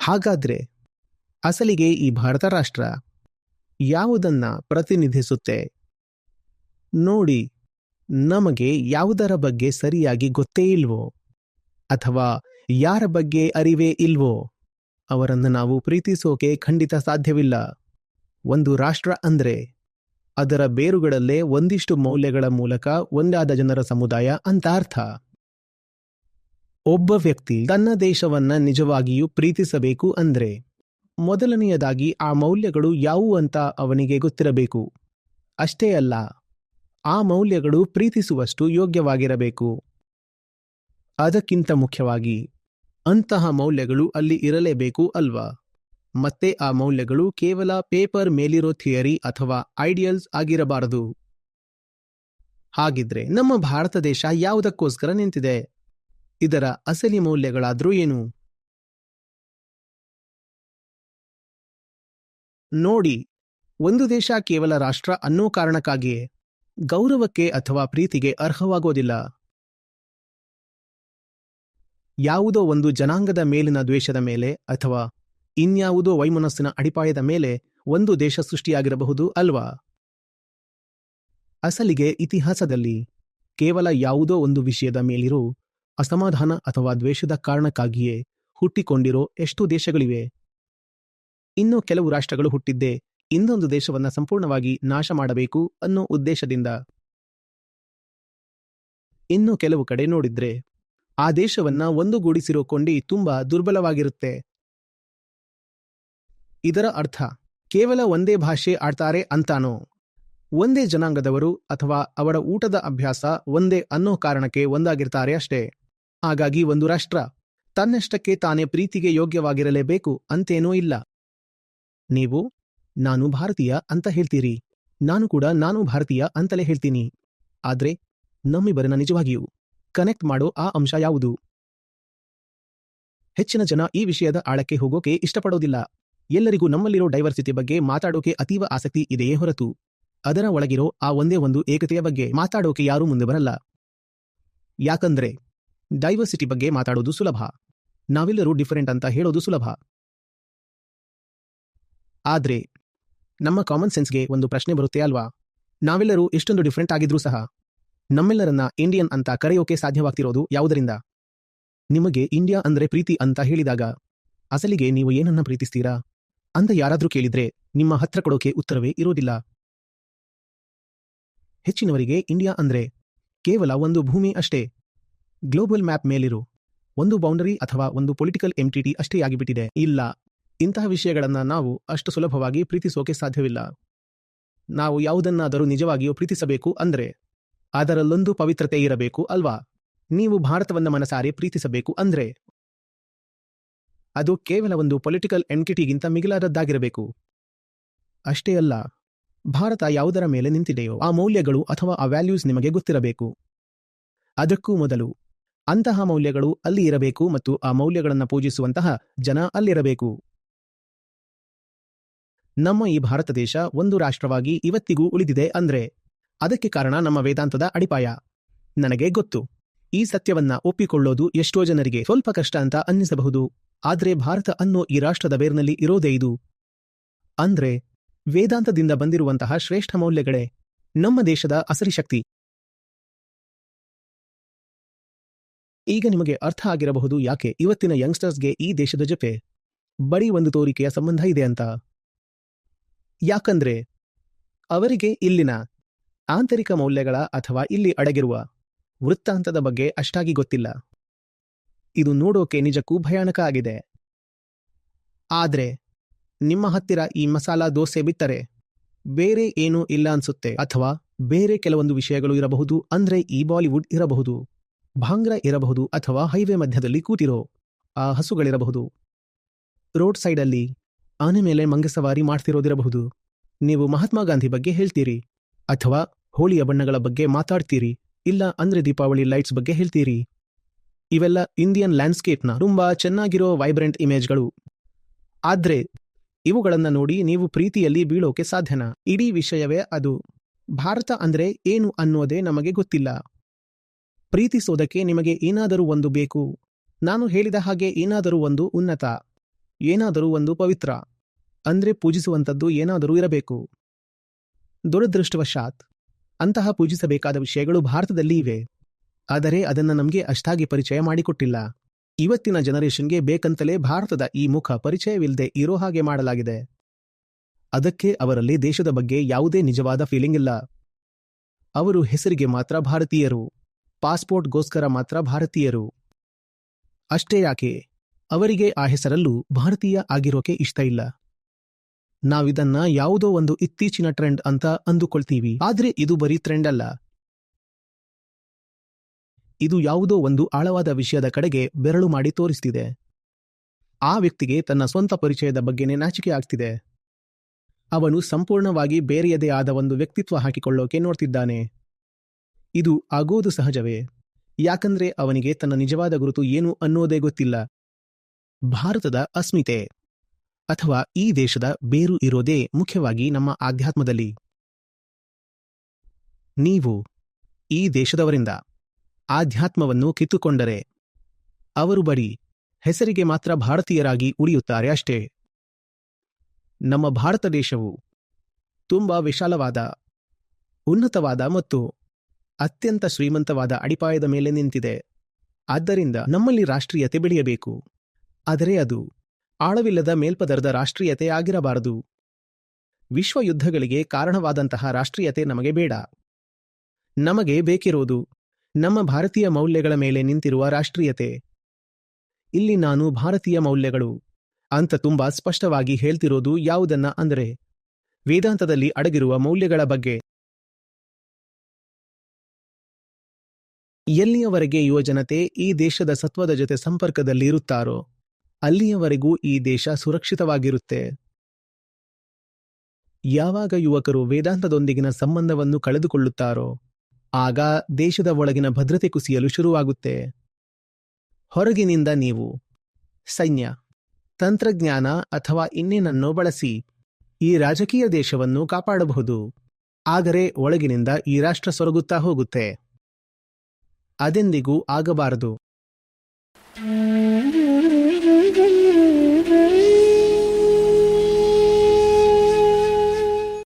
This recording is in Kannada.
ಹಾಗಾದ್ರೆ ಅಸಲಿಗೆ ಈ ಭಾರತ ರಾಷ್ಟ್ರ ಯಾವುದನ್ನ ಪ್ರತಿನಿಧಿಸುತ್ತೆ? ನೋಡಿ, ನಮಗೆ ಯಾವುದರ ಬಗ್ಗೆ ಸರಿಯಾಗಿ ಗೊತ್ತೇ ಇಲ್ವೋ ಅಥವಾ ಯಾರ ಬಗ್ಗೆ ಅರಿವೇ ಇಲ್ವೋ ಅವರನ್ನು ನಾವು ಪ್ರೀತಿಸೋಕೆ ಖಂಡಿತ ಸಾಧ್ಯವಿಲ್ಲ. ಒಂದು ರಾಷ್ಟ್ರ ಅಂದ್ರೆ ಅದರ ಬೇರುಗಳಲ್ಲೇ ಒಂದಿಷ್ಟು ಮೌಲ್ಯಗಳ ಮೂಲಕ ಒಂದಾದ ಜನರ ಸಮುದಾಯ ಅಂತ ಅರ್ಥ. ಒಬ್ಬ ವ್ಯಕ್ತಿ ತನ್ನ ದೇಶವನ್ನ ನಿಜವಾಗಿಯೂ ಪ್ರೀತಿಸಬೇಕು ಅಂದ್ರೆ ಮೊದಲನೆಯದಾಗಿ ಆ ಮೌಲ್ಯಗಳು ಯಾವುವು ಅಂತ ಅವನಿಗೆ ಗೊತ್ತಿರಬೇಕು. ಅಷ್ಟೇ ಅಲ್ಲ, ಆ ಮೌಲ್ಯಗಳು ಪ್ರೀತಿಸುವಷ್ಟು ಯೋಗ್ಯವಾಗಿರಬೇಕು. ಅದಕ್ಕಿಂತ ಮುಖ್ಯವಾಗಿ ಅಂತಹ ಮೌಲ್ಯಗಳು ಅಲ್ಲಿ ಇರಲೇಬೇಕು ಅಲ್ವಾ? ಮತ್ತೆ ಆ ಮೌಲ್ಯಗಳು ಕೇವಲ ಪೇಪರ್ ಮೇಲಿರೋ ಥಿಯರಿ ಅಥವಾ ಐಡಿಯಲ್ಸ್ ಆಗಿರಬಾರದು. ಹಾಗಿದ್ರೆ ನಮ್ಮ ಭಾರತ ದೇಶ ಯಾವುದಕ್ಕೋಸ್ಕರ ನಿಂತಿದೆ? ಇದರ ಅಸಲಿ ಮೌಲ್ಯಗಳಾದ್ರೂ ಏನು? ನೋಡಿ, ಒಂದು ದೇಶ ಕೇವಲ ರಾಷ್ಟ್ರ ಅನ್ನೋ ಕಾರಣಕ್ಕಾಗಿಯೇ ಗೌರವಕ್ಕೆ ಅಥವಾ ಪ್ರೀತಿಗೆ ಅರ್ಹವಾಗೋದಿಲ್ಲ. ಯಾವುದೋ ಒಂದು ಜನಾಂಗದ ಮೇಲಿನ ದ್ವೇಷದ ಮೇಲೆ ಅಥವಾ ಇನ್ಯಾವುದೋ ವೈಮನಸ್ಸಿನ ಅಡಿಪಾಯದ ಮೇಲೆ ಒಂದು ದೇಶ ಸೃಷ್ಟಿಯಾಗಿರಬಹುದು ಅಲ್ವಾ? ಅಸಲಿಗೆ ಇತಿಹಾಸದಲ್ಲಿ ಕೇವಲ ಯಾವುದೋ ಒಂದು ವಿಷಯದ ಮೇಲಿರೋ ಅಸಮಾಧಾನ ಅಥವಾ ದ್ವೇಷದ ಕಾರಣಕ್ಕಾಗಿಯೇ ಹುಟ್ಟಿಕೊಂಡಿರೋ ಎಷ್ಟು ದೇಶಗಳಿವೆ. ಇನ್ನು ಕೆಲವು ರಾಷ್ಟ್ರಗಳು ಹುಟ್ಟಿದ್ದೇ ಇನ್ನೊಂದು ದೇಶವನ್ನ ಸಂಪೂರ್ಣವಾಗಿ ನಾಶ ಮಾಡಬೇಕು ಅನ್ನೋ ಉದ್ದೇಶದಿಂದ. ಇನ್ನು ಕೆಲವು ಕಡೆ ನೋಡಿದ್ರೆ ಆ ದೇಶವನ್ನ ಒಂದುಗೂಡಿಸಿರೋ ಕೊಂಡಿ ತುಂಬಾ ದುರ್ಬಲವಾಗಿರುತ್ತೆ. ಇದರ ಅರ್ಥ ಕೇವಲ ಒಂದೇ ಭಾಷೆ ಆಡ್ತಾರೆ ಅಂತಾನೋ, ಒಂದೇ ಜನಾಂಗದವರು ಅಥವಾ ಅವರ ಊಟದ ಅಭ್ಯಾಸ ಒಂದೇ ಅನ್ನೋ ಕಾರಣಕ್ಕೆ ಒಂದಾಗಿರ್ತಾರೆ ಅಷ್ಟೇ. ಹಾಗಾಗಿ ಒಂದು ರಾಷ್ಟ್ರ ತನ್ನಷ್ಟಕ್ಕೆ ತಾನೇ ಪ್ರೀತಿಗೆ ಯೋಗ್ಯವಾಗಿರಲೇಬೇಕು ಅಂತೇನೂ ಇಲ್ಲ. ನೀವು ನಾನು ಭಾರತೀಯ ಅಂತ ಹೇಳ್ತೀರಿ, ನಾನು ಭಾರತೀಯ ಅಂತಲೇ ಹೇಳ್ತೀನಿ. ಆದ್ರೆ ನಮ್ಮಿಬ್ಬರನ್ನ ನಿಜವಾಗಿಯೂ ಕನೆಕ್ಟ್ ಮಾಡೋ ಆ ಅಂಶ ಯಾವುದು? ಹೆಚ್ಚಿನ ಜನ ಈ ವಿಷಯದ ಆಳಕ್ಕೆ ಹೋಗೋಕೆ ಇಷ್ಟಪಡೋದಿಲ್ಲ. ಎಲ್ಲರಿಗೂ ನಮ್ಮಲ್ಲಿರೋ ಡೈವರ್ಸಿಟಿ ಬಗ್ಗೆ ಮಾತಾಡೋಕೆ ಅತೀವ ಆಸಕ್ತಿ ಇದೆಯೇ ಹೊರತು ಅದರ ಒಳಗಿರೋ ಆ ಒಂದೇ ಒಂದು ಏಕತೆಯ ಬಗ್ಗೆ ಮಾತಾಡೋಕೆ ಯಾರೂ ಮುಂದೆ ಬರಲ್ಲ. ಯಾಕಂದ್ರೆ ಡೈವರ್ಸಿಟಿ ಬಗ್ಗೆ ಮಾತಾಡೋದು ಸುಲಭ, ನಾವೆಲ್ಲರೂ ಡಿಫರೆಂಟ್ ಅಂತ ಹೇಳೋದು ಸುಲಭ. ಆದ್ರೆ ನಮ್ಮ ಕಾಮನ್ ಸೆನ್ಸ್ಗೆ ಒಂದು ಪ್ರಶ್ನೆ ಬರುತ್ತೆ ಅಲ್ವಾ? ನಾವೆಲ್ಲರೂ ಎಷ್ಟೊಂದು ಡಿಫರೆಂಟ್ ಆಗಿದ್ರೂ ಸಹ ನಮ್ಮೆಲ್ಲರನ್ನ ಇಂಡಿಯನ್ ಅಂತ ಕರೆಯೋಕೆ ಸಾಧ್ಯವಾಗ್ತಿರೋದು ಯಾವುದರಿಂದ? ನಿಮಗೆ ಇಂಡಿಯಾ ಅಂದ್ರೆ ಪ್ರೀತಿ ಅಂತ ಹೇಳಿದಾಗ ಅಸಲಿಗೆ ನೀವು ಏನನ್ನ ಪ್ರೀತಿಸ್ತೀರಾ ಅಂತ ಯಾರಾದ್ರೂ ಕೇಳಿದ್ರೆ ನಿಮ್ಮ ಹತ್ರ ಕೊಡೋಕೆ ಉತ್ತರವೇ ಇರೋದಿಲ್ಲ. ಹೆಚ್ಚಿನವರಿಗೆ ಇಂಡಿಯಾ ಅಂದ್ರೆ ಕೇವಲ ಒಂದು ಭೂಮಿ ಅಷ್ಟೇ, ಗ್ಲೋಬಲ್ ಮ್ಯಾಪ್ ಮೇಲಿರೋ ಒಂದು ಬೌಂಡರಿ ಅಥವಾ ಒಂದು ಪೊಲಿಟಿಕಲ್ ಎಂಟಿಟಿ ಅಷ್ಟೇ ಆಗಿಬಿಟ್ಟಿದೆ. ಇಲ್ಲ, ಇಂತಹ ವಿಷಯಗಳನ್ನ ನಾವು ಅಷ್ಟು ಸುಲಭವಾಗಿ ಪ್ರೀತಿಸೋಕೆ ಸಾಧ್ಯವಿಲ್ಲ. ನಾವು ಯಾವುದನ್ನಾದರೂ ನಿಜವಾಗಿಯೂ ಪ್ರೀತಿಸಬೇಕು ಅಂದ್ರೆ ಅದರಲ್ಲೊಂದು ಪವಿತ್ರತೆ ಇರಬೇಕು ಅಲ್ವಾ? ನೀವು ಭಾರತವನ್ನ ಮನಸಾರೆ ಪ್ರೀತಿಸಬೇಕು ಅಂದ್ರೆ ಅದು ಕೇವಲ ಒಂದು ಪೊಲಿಟಿಕಲ್ ಎಂಟಿಟಿಗಿಂತ ಮಿಗಿಲಾದದ್ದಾಗಿರಬೇಕು. ಅಷ್ಟೇ ಅಲ್ಲ, ಭಾರತ ಯಾವುದರ ಮೇಲೆ ನಿಂತಿದೆಯೋ ಆ ಮೌಲ್ಯಗಳು ಅಥವಾ ಆ ವ್ಯಾಲ್ಯೂಸ್ ನಿಮಗೆ ಗೊತ್ತಿರಬೇಕು. ಅದಕ್ಕೂ ಮೊದಲು ಅಂತಹ ಮೌಲ್ಯಗಳು ಅಲ್ಲಿ ಇರಬೇಕು ಮತ್ತು ಆ ಮೌಲ್ಯಗಳನ್ನು ಪೂಜಿಸುವಂತಹ ಜನ ಅಲ್ಲಿರಬೇಕು. ನಮ್ಮ ಈ ಭಾರತ ದೇಶ ಒಂದು ರಾಷ್ಟ್ರವಾಗಿ ಇವತ್ತಿಗೂ ಉಳಿದಿದೆ ಅಂದ್ರೆ ಅದಕ್ಕೆ ಕಾರಣ ನಮ್ಮ ವೇದಾಂತದ ಅಡಿಪಾಯ. ನನಗೆ ಗೊತ್ತು, ಈ ಸತ್ಯವನ್ನ ಒಪ್ಪಿಕೊಳ್ಳೋದು ಎಷ್ಟೋ ಜನರಿಗೆ ಸ್ವಲ್ಪ ಕಷ್ಟ ಅಂತ ಅನ್ನಿಸಬಹುದು. ಆದ್ರೆ ಭಾರತ ಅನ್ನೋ ಈ ರಾಷ್ಟ್ರದ ಬೇರ್ನಲ್ಲಿ ಇರೋದೇ ಇದು. ಅಂದ್ರೆ ವೇದಾಂತದಿಂದ ಬಂದಿರುವಂತಹ ಶ್ರೇಷ್ಠ ಮೌಲ್ಯಗಳೇ ನಮ್ಮ ದೇಶದ ಅಸಲಿ ಶಕ್ತಿ. ಈಗ ನಿಮಗೆ ಅರ್ಥ ಆಗಿರಬಹುದು ಯಾಕೆ ಇವತ್ತಿನ ಯಂಗ್ಸ್ಟರ್ಸ್ಗೆ ಈ ದೇಶದ ಜೊತೆ ಬರೀ ಒಂದು ತೋರಿಕೆಯ ಸಂಬಂಧ ಇದೆ ಅಂತ. ಯಾಕಂದ್ರೆ ಅವರಿಗೆ ಇಲ್ಲಿನ ಆಂತರಿಕ ಮೌಲ್ಯಗಳ ಅಥವಾ ಇಲ್ಲಿ ಅಡಗಿರುವ ವೃತ್ತಾಂತದ ಬಗ್ಗೆ ಅಷ್ಟಾಗಿ ಗೊತ್ತಿಲ್ಲ. ಇದು ನೋಡೋಕೆ ನಿಜಕ್ಕೂ ಭಯಾನಕ ಆಗಿದೆ. ಆದ್ರೆ ನಿಮ್ಮ ಹತ್ತಿರ ಈ ಮಸಾಲಾ ದೋಸೆ ಬಿಟ್ಟರೆ ಬೇರೆ ಏನೂ ಇಲ್ಲ ಅನ್ಸುತ್ತೆ. ಅಥವಾ ಬೇರೆ ಕೆಲವೊಂದು ವಿಷಯಗಳು ಇರಬಹುದು. ಅಂದ್ರೆ ಈ ಬಾಲಿವುಡ್ ಇರಬಹುದು, ಭಾಂಗ್ರಾ ಇರಬಹುದು, ಅಥವಾ ಹೈವೇ ಮಧ್ಯದಲ್ಲಿ ಕೂತಿರೋ ಆ ಹಸುಗಳಿರಬಹುದು, ರೋಡ್ ಸೈಡಲ್ಲಿ ಆನೆ ಮೇಲೆ ಮಂಗಸವಾರಿ ಮಾಡ್ತಿರೋದಿರಬಹುದು. ನೀವು ಮಹಾತ್ಮ ಗಾಂಧಿ ಬಗ್ಗೆ ಹೇಳ್ತೀರಿ, ಅಥವಾ ಹೋಳಿಯ ಬಣ್ಣಗಳ ಬಗ್ಗೆ ಮಾತಾಡ್ತೀರಿ, ಇಲ್ಲ ಅಂದ್ರೆ ದೀಪಾವಳಿ ಲೈಟ್ಸ್ ಬಗ್ಗೆ ಹೇಳ್ತೀರಿ. ಇವೆಲ್ಲ ಇಂಡಿಯನ್ ಲ್ಯಾಂಡ್ಸ್ಕೇಪ್ನ ತುಂಬಾ ಚೆನ್ನಾಗಿರೋ ವೈಬ್ರೆಂಟ್ ಇಮೇಜ್ಗಳು. ಆದ್ರೆ ಇವುಗಳನ್ನ ನೋಡಿ ನೀವು ಪ್ರೀತಿಯಲ್ಲಿ ಬೀಳೋಕೆ ಸಾಧ್ಯನಾ? ಇಡೀ ವಿಷಯವೇ ಅದು. ಭಾರತ ಅಂದ್ರೆ ಏನು ಅನ್ನೋದೇ ನಮಗೆ ಗೊತ್ತಿಲ್ಲ. ಪ್ರೀತಿಸೋದಕ್ಕೆ ನಿಮಗೆ ಏನಾದರೂ ಒಂದು ಬೇಕು. ನಾನು ಹೇಳಿದ ಹಾಗೆ ಏನಾದರೂ ಒಂದು ಉನ್ನತ ಏನಾದರೂ ಒಂದು ಪವಿತ್ರ ಅಂದ್ರೆ ಪೂಜಿಸುವಂಥದ್ದು ಏನಾದರೂ ಇರಬೇಕು. ದುರದೃಷ್ಟವಶಾತ್ ಅಂತಹ ಪೂಜಿಸಬೇಕಾದ ವಿಷಯಗಳು ಭಾರತದಲ್ಲಿ ಇವೆ. ಆದರೆ ಅದನ್ನ ನಮಗೆ ಅಷ್ಟಾಗಿ ಪರಿಚಯ ಮಾಡಿಕೊಟ್ಟಿಲ್ಲ. ಇವತ್ತಿನ ಜನರೇಷನ್ಗೆ ಬೇಕಂತಲೇ ಭಾರತದ ಈ ಮುಖ ಪರಿಚಯವಿಲ್ಲದೆ ಇರೋ ಹಾಗೆ ಮಾಡಲಾಗಿದೆ. ಅದಕ್ಕೆ ಅವರಲ್ಲಿ ದೇಶದ ಬಗ್ಗೆ ಯಾವುದೇ ನಿಜವಾದ ಫೀಲಿಂಗ್ ಇಲ್ಲ. ಅವರು ಹೆಸರಿಗೆ ಮಾತ್ರ ಭಾರತೀಯರು, ಪಾಸ್ಪೋರ್ಟ್ಗೋಸ್ಕರ ಮಾತ್ರ ಭಾರತೀಯರು. ಅಷ್ಟೇ ಯಾಕೆ, ಅವರಿಗೆ ಆ ಹೆಸರಲ್ಲೂ ಭಾರತೀಯ ಆಗಿರೋಕೆ ಇಷ್ಟ ಇಲ್ಲ. ನಾವಿದನ್ನ ಯಾವುದೋ ಒಂದು ಇತ್ತೀಚಿನ ಟ್ರೆಂಡ್ ಅಂತ ಅಂದುಕೊಳ್ತೀವಿ. ಆದ್ರೆ ಇದು ಬರೀ ಟ್ರೆಂಡ್ ಅಲ್ಲ. ಇದು ಯಾವುದೋ ಒಂದು ಆಳವಾದ ವಿಷಯದ ಕಡೆಗೆ ಬೆರಳು ಮಾಡಿ ತೋರಿಸ್ತಿದೆ. ಆ ವ್ಯಕ್ತಿಗೆ ತನ್ನ ಸ್ವಂತ ಪರಿಚಯದ ಬಗ್ಗೆನೇ ನಾಚಿಕೆ ಆಗ್ತಿದೆ. ಅವನು ಸಂಪೂರ್ಣವಾಗಿ ಬೇರೆಯದೇ ಆದ ಒಂದು ವ್ಯಕ್ತಿತ್ವ ಹಾಕಿಕೊಳ್ಳೋಕೆ ನೋಡ್ತಿದ್ದಾನೆ. ಇದು ಆಗೋದು ಸಹಜವೇ, ಯಾಕಂದ್ರೆ ಅವನಿಗೆ ತನ್ನ ನಿಜವಾದ ಗುರುತು ಏನು ಅನ್ನೋದೇ ಗೊತ್ತಿಲ್ಲ. ಭಾರತದ ಅಸ್ಮಿತೆ ಅಥವಾ ಈ ದೇಶದ ಬೇರು ಇರೋದೇ ಮುಖ್ಯವಾಗಿ ನಮ್ಮ ಆಧ್ಯಾತ್ಮದಲ್ಲಿ. ನೀವು ಈ ದೇಶದವರಿಂದ ಆಧ್ಯಾತ್ಮವನ್ನು ಕಿತ್ತುಕೊಂಡರೆ ಅವರು ಬರೀ ಹೆಸರಿಗೆ ಮಾತ್ರ ಭಾರತೀಯರಾಗಿ ಉಳಿಯುತ್ತಾರೆ ಅಷ್ಟೇ. ನಮ್ಮ ಭಾರತ ದೇಶವು ತುಂಬಾ ವಿಶಾಲವಾದ, ಉನ್ನತವಾದ ಮತ್ತು ಅತ್ಯಂತ ಶ್ರೀಮಂತವಾದ ಅಡಿಪಾಯದ ಮೇಲೆ ನಿಂತಿದೆ. ಆದ್ದರಿಂದ ನಮ್ಮಲ್ಲಿ ರಾಷ್ಟ್ರೀಯತೆ ಬೆಳೆಯಬೇಕು. ಆದರೆ ಅದು ಆಳವಿಲ್ಲದ ಮೇಲ್ಪದರದ ರಾಷ್ಟ್ರೀಯತೆ ಆಗಿರಬಾರದು. ವಿಶ್ವ ಯುದ್ಧಗಳಿಗೆ ಕಾರಣವಾದಂತಹ ರಾಷ್ಟ್ರೀಯತೆ ನಮಗೆ ಬೇಡ. ನಮಗೆ ಬೇಕಿರೋದು ನಮ್ಮ ಭಾರತೀಯ ಮೌಲ್ಯಗಳ ಮೇಲೆ ನಿಂತಿರುವ ರಾಷ್ಟ್ರೀಯತೆ. ಇಲ್ಲಿ ನಾನು ಭಾರತೀಯ ಮೌಲ್ಯಗಳು ಅಂತ ತುಂಬಾ ಸ್ಪಷ್ಟವಾಗಿ ಹೇಳ್ತಿರೋದು ಯಾವುದನ್ನ ಅಂದರೆ ವೇದಾಂತದಲ್ಲಿ ಅಡಗಿರುವ ಮೌಲ್ಯಗಳ ಬಗ್ಗೆ. ಎಲ್ಲಿಯವರೆಗೆ ಯುವಜನತೆ ಈ ದೇಶದ ಸತ್ವದ ಜೊತೆ ಸಂಪರ್ಕದಲ್ಲಿ ಇರುತ್ತಾರೋ ಅಲ್ಲಿಯವರೆಗೂ ಈ ದೇಶ ಸುರಕ್ಷಿತವಾಗಿರುತ್ತೆ. ಯಾವಾಗ ಯುವಕರು ವೇದಾಂತದೊಂದಿಗಿನ ಸಂಬಂಧವನ್ನು ಕಳೆದುಕೊಳ್ಳುತ್ತಾರೋ ಆಗ ದೇಶದ ಒಳಗಿನ ಭದ್ರತೆ ಕುಸಿಯಲು ಶುರುವಾಗುತ್ತೆ. ಹೊರಗಿನಿಂದ ನೀವು ಸೈನ್ಯ, ತಂತ್ರಜ್ಞಾನ ಅಥವಾ ಇನ್ನೇನನ್ನೋ ಬಳಸಿ ಈ ರಾಜಕೀಯ ದೇಶವನ್ನು ಕಾಪಾಡಬಹುದು. ಆದರೆ ಒಳಗಿನಿಂದ ಈ ರಾಷ್ಟ್ರ ಸೊರಗುತ್ತಾ ಹೋಗುತ್ತೆ. ಅದೆಂದಿಗೂ ಆಗಬಾರದು.